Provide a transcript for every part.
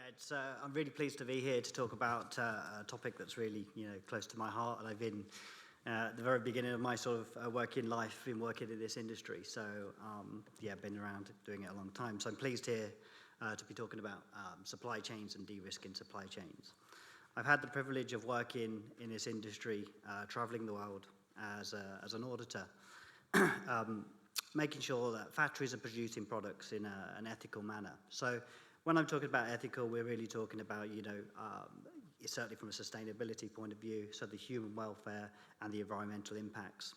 I'm really pleased to be here to talk about a topic that's really, close to my heart. And I've been at the very beginning of my sort of working life, been working in this industry. So, been around doing it a long time. So I'm pleased here to be talking about supply chains and de-risking supply chains. I've had the privilege of working in this industry, traveling the world as an auditor, making sure that factories are producing products in an ethical manner. So when I'm talking about ethical, we're really talking about, certainly from a sustainability point of view, so the human welfare and the environmental impacts.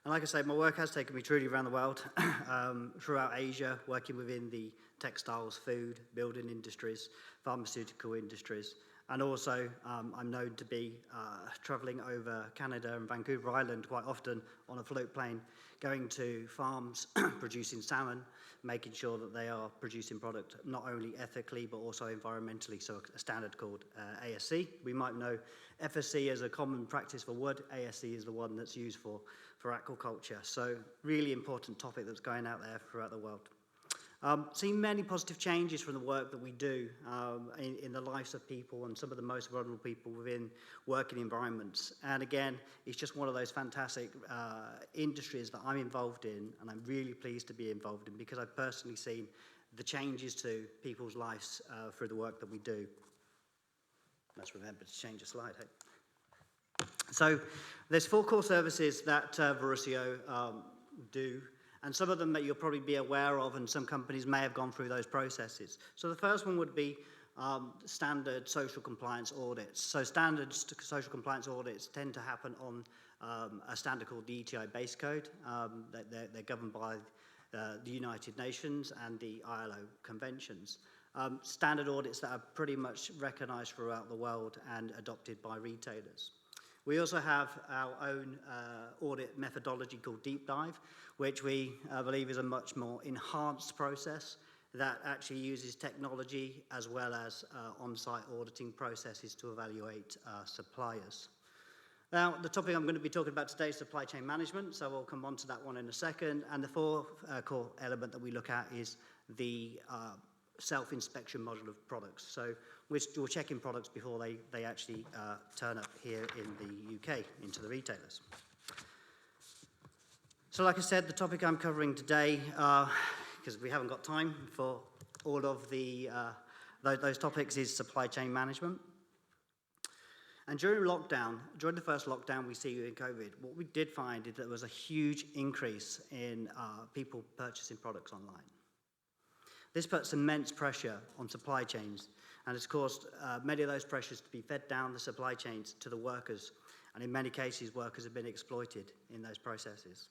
And like I say, my work has taken me truly around the world, throughout Asia, working within the textiles, food, building industries, pharmaceutical industries. And also, I'm known to be traveling over Canada and Vancouver Island quite often on a float plane, going to farms producing salmon, making sure that they are producing product not only ethically but also environmentally, so a standard called ASC. We might know FSC as a common practice for wood. ASC is the one that's used for aquaculture. So really important topic that's going out there throughout the world. Seen many positive changes from the work that we do in the lives of people and some of the most vulnerable people within working environments. And again, it's just one of those fantastic industries that I'm involved in, and I'm really pleased to be involved in because I've personally seen the changes to people's lives through the work that we do. Let's remember to change the slide. Hey? So there's 4 core services that Verisio do. And some of them that you'll probably be aware of, and some companies may have gone through those processes. So the first one would be standard social compliance audits. So standard social compliance audits tend to happen on a standard called the ETI base code. They're governed by the United Nations and the ILO conventions. Standard audits that are pretty much recognized throughout the world and adopted by retailers. We also have our own audit methodology called Deep Dive, which we believe is a much more enhanced process that actually uses technology as well as on-site auditing processes to evaluate suppliers. Now, the topic I'm going to be talking about today is supply chain management, so we'll come on to that one in a second. And the 4th core element that we look at is the self-inspection module of products. So we're checking products before they actually turn up here in the UK into the retailers. So like I said, the topic I'm covering today, because we haven't got time for all of those topics, is supply chain management. And during the first lockdown we see in COVID, what we did find is that there was a huge increase in people purchasing products online. This puts immense pressure on supply chains and has caused many of those pressures to be fed down the supply chains to the workers. And in many cases, workers have been exploited in those processes.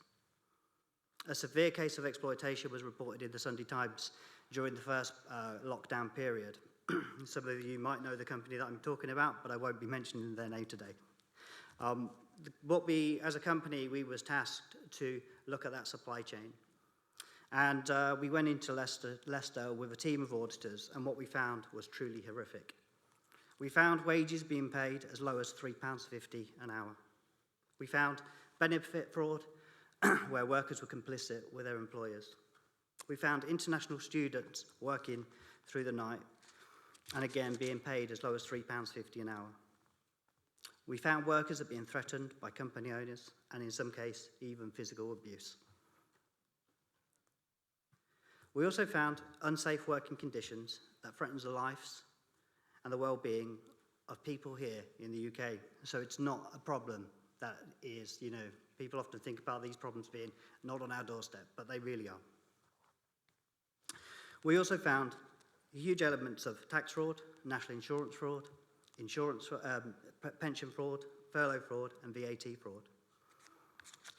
A severe case of exploitation was reported in the Sunday Times during the first lockdown period. Some of you might know the company that I'm talking about, but I won't be mentioning their name today. As a company, we was tasked to look at that supply chain. And we went into Leicester with a team of auditors, and what we found was truly horrific. We found wages being paid as low as £3.50 an hour. We found benefit fraud, where workers were complicit with their employers. We found international students working through the night, and again being paid as low as £3.50 an hour. We found workers that being threatened by company owners, and in some cases, even physical abuse. We also found unsafe working conditions that threatens the lives and the well-being of people here in the UK. So it's not a problem that is, people often think about these problems being not on our doorstep, but they really are. We also found huge elements of tax fraud, national insurance fraud, pension fraud, furlough fraud, and VAT fraud.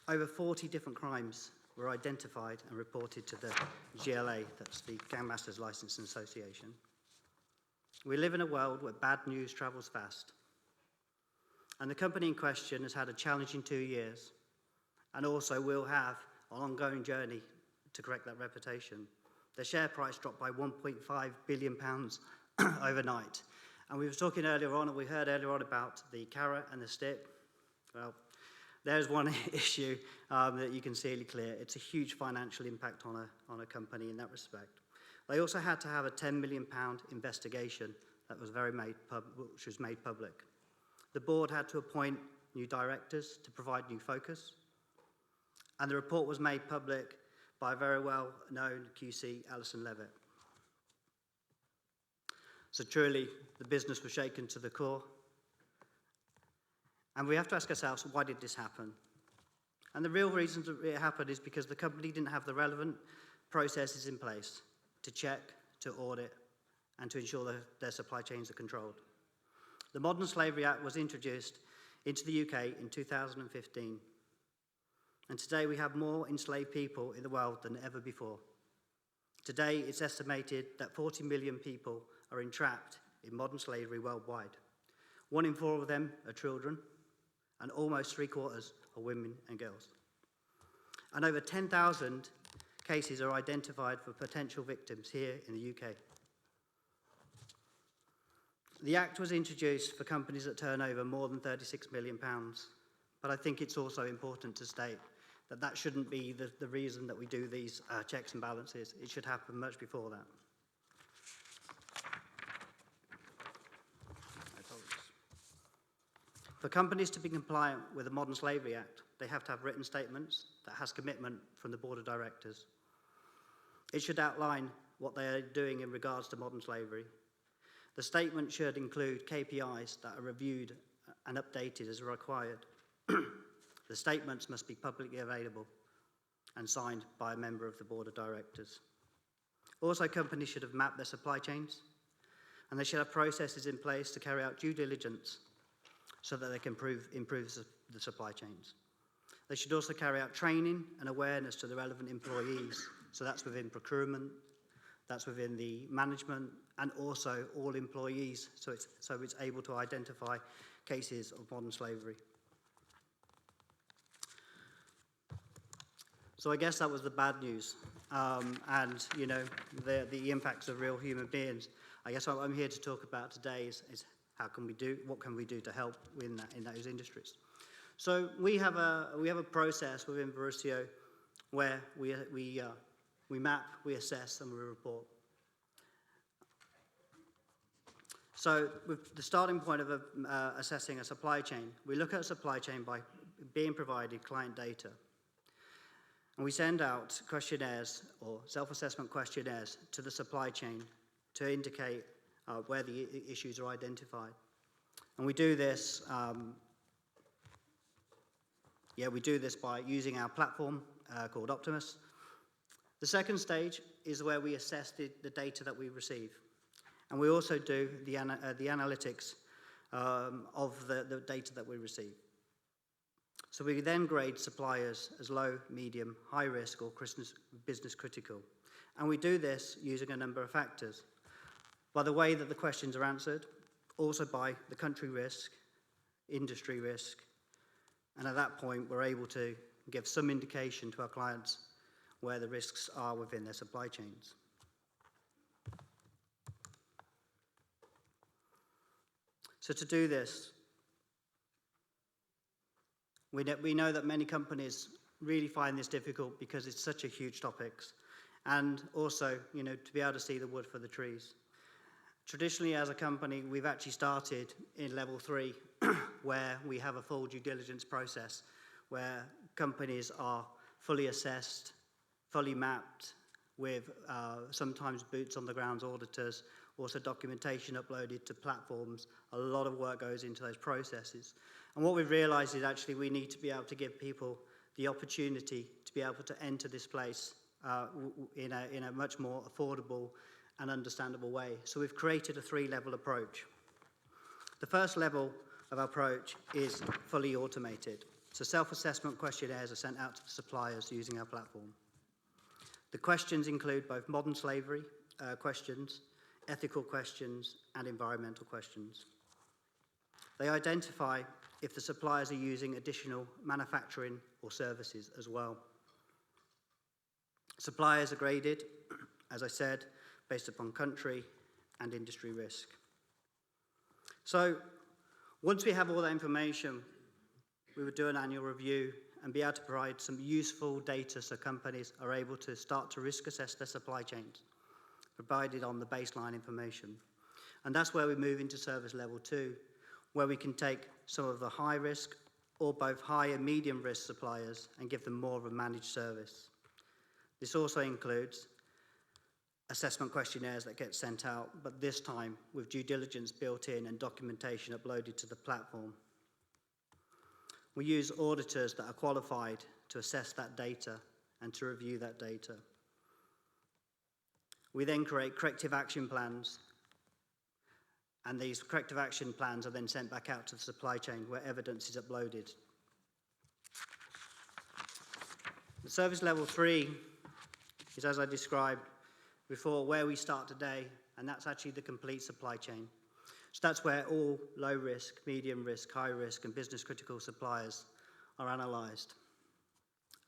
Over 40 different crimes were identified and reported to the GLA, that's the Gang Masters Licensing Association. We live in a world where bad news travels fast. And the company in question has had a challenging 2 years, and also will have an ongoing journey to correct that reputation. The share price dropped by £1.5 billion overnight. And we were talking earlier on, and we heard earlier on about the carrot and the stick. Well, there's one issue that you can see really clear. It's a huge financial impact on a company in that respect. They also had to have a £10 million investigation that was which was made public. The board had to appoint new directors to provide new focus, and the report was made public by a very well-known QC, Alison Levitt. So truly, the business was shaken to the core. And we have to ask ourselves, why did this happen? And the real reason it happened is because the company didn't have the relevant processes in place to check, to audit, and to ensure that their supply chains are controlled. The Modern Slavery Act was introduced into the UK in 2015. And today we have more enslaved people in the world than ever before. Today, it's estimated that 40 million people are entrapped in modern slavery worldwide. 1 in 4 of them are children, and almost 3/4 are women and girls. And over 10,000 cases are identified for potential victims here in the UK. The Act was introduced for companies that turn over more than £36 million, but I think it's also important to state that that shouldn't be the reason that we do these checks and balances. It should happen much before that. For companies to be compliant with the Modern Slavery Act, they have to have written statements that has commitment from the board of directors. It should outline what they are doing in regards to modern slavery. The statement should include KPIs that are reviewed and updated as required. The statements must be publicly available and signed by a member of the board of directors. Also, companies should have mapped their supply chains, and they should have processes in place to carry out due diligence so that they can improve the supply chains. They should also carry out training and awareness to the relevant employees. So that's within procurement, that's within the management, and also all employees, so it's able to identify cases of modern slavery. So I guess that was the bad news, and you know, the impacts of real human beings. I guess what I'm here to talk about today is what can we do to help in those industries. So we have a process within Verisio where we map, we assess, and we report. So with the starting point of assessing a supply chain, we look at a supply chain by being provided client data. And we send out questionnaires or self-assessment questionnaires to the supply chain to indicate where the issues are identified. And we do this by using our platform called Optimus. The second stage is where we assess the data that we receive. And we also do the analytics of the data that we receive. So we then grade suppliers as low, medium, high risk, or business critical. And we do this using a number of factors. By the way that the questions are answered, also by the country risk, industry risk, and at that point we're able to give some indication to our clients where the risks are within their supply chains. So to do this, we know that many companies really find this difficult because it's such a huge topic, and also, you know, to be able to see the wood for the trees. Traditionally, as a company, we've actually started in level 3, where we have a full due diligence process, where companies are fully assessed, fully mapped, with sometimes boots on the ground auditors, also documentation uploaded to platforms. A lot of work goes into those processes. And what we've realized is actually we need to be able to give people the opportunity to be able to enter this place in a much more affordable and understandable way. So we've created a 3-level approach. The first level of approach is fully automated. So self-assessment questionnaires are sent out to the suppliers using our platform. The questions include both modern slavery questions, ethical questions, and environmental questions. They identify if the suppliers are using additional manufacturing or services as well. Suppliers are graded, as I said, based upon country and industry risk. So once we have all that information, we would do an annual review and be able to provide some useful data so companies are able to start to risk assess their supply chains. provided on the baseline information. And that's where we move into service level 2, where we can take some of the high risk or both high and medium risk suppliers and give them more of a managed service. This also includes assessment questionnaires that get sent out, but this time with due diligence built in and documentation uploaded to the platform. We use auditors that are qualified to assess that data and to review that data. We then create corrective action plans, and these corrective action plans are then sent back out to the supply chain where evidence is uploaded. The service level 3 is, as I described before, where we start today, and that's actually the complete supply chain. So that's where all low risk, medium risk, high risk, and business critical suppliers are analysed.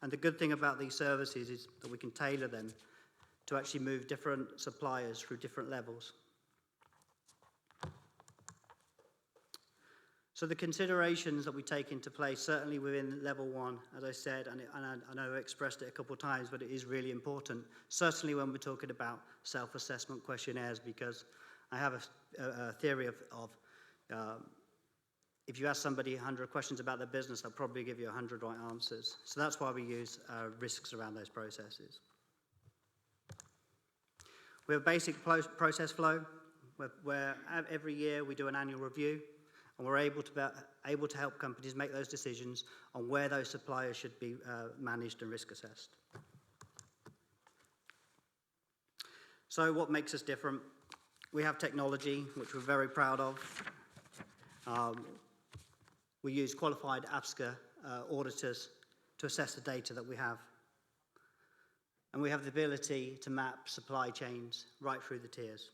And the good thing about these services is that we can tailor them to actually move different suppliers through different levels. So the considerations that we take into place, certainly within level 1, as I said, and I know I expressed it a couple of times, but it is really important, certainly when we're talking about self-assessment questionnaires, because I have a theory of if you ask somebody 100 questions about their business, they'll probably give you 100 right answers. So that's why we use risks around those processes. We have a basic process flow, where every year we do an annual review, and we're able to help companies make those decisions on where those suppliers should be managed and risk assessed. So what makes us different? We have technology, which we're very proud of. We use qualified AFSCA auditors to assess the data that we have. And we have the ability to map supply chains right through the tiers.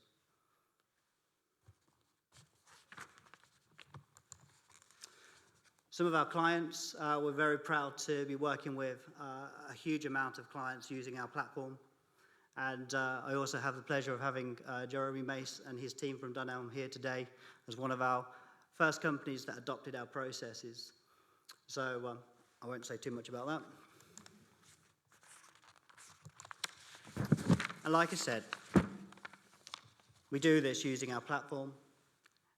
Some of our clients, we're very proud to be working with a huge amount of clients using our platform. And I also have the pleasure of having Jeremy Mace and his team from Dunelm here today as one of our first companies that adopted our processes. So I won't say too much about that. And like I said, we do this using our platform.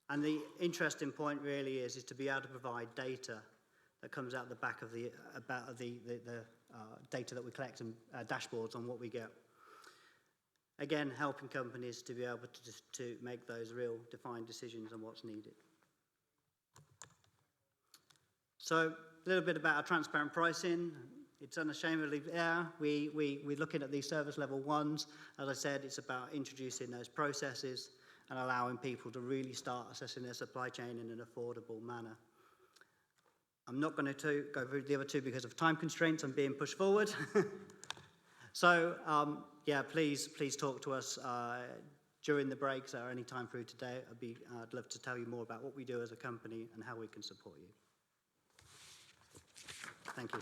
And the interesting point really is to be able to provide data that comes out the back of the data that we collect and dashboards on what we get. Again, helping companies to be able to make those real defined decisions on what's needed. So a little bit about our transparent pricing. It's unashamedly there. We're looking at these service level 1s. As I said, it's about introducing those processes and allowing people to really start assessing their supply chain in an affordable manner. I'm not going to go through the other 2 because of time constraints. I'm being pushed forward. So, yeah, please talk to us during the breaks or any time through today. I'd love to tell you more about what we do as a company and how we can support you. Thank you.